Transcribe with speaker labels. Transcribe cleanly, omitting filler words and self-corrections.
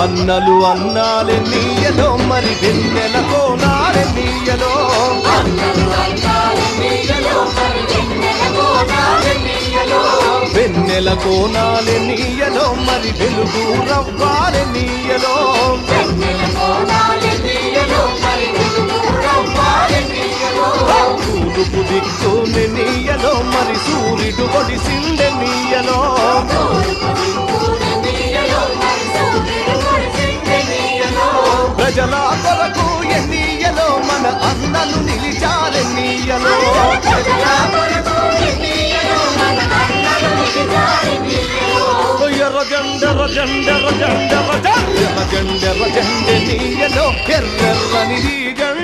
Speaker 1: అన్నలు అన్నాలెన్నీయలో మరి వెన్నెల కోనాలెన్నీయలో వెన్నెల కోనాలెన్నీయలో మరి వెలుగు రవ్వాలెన్నీయలో తూర్పు దిక్కునెన్నీయలో మరి సూర్యుడు ఒడిసిండెన్నీయలో ప్రజల కొరకు ఎన్నీయలో మన అన్నలు నిలిచారెన్నీయలో ఎర్ర జెండెర జెండెర జెండెర జెండెర జెండెర జెండె నీయలో ఎర్రెర్రని జెండ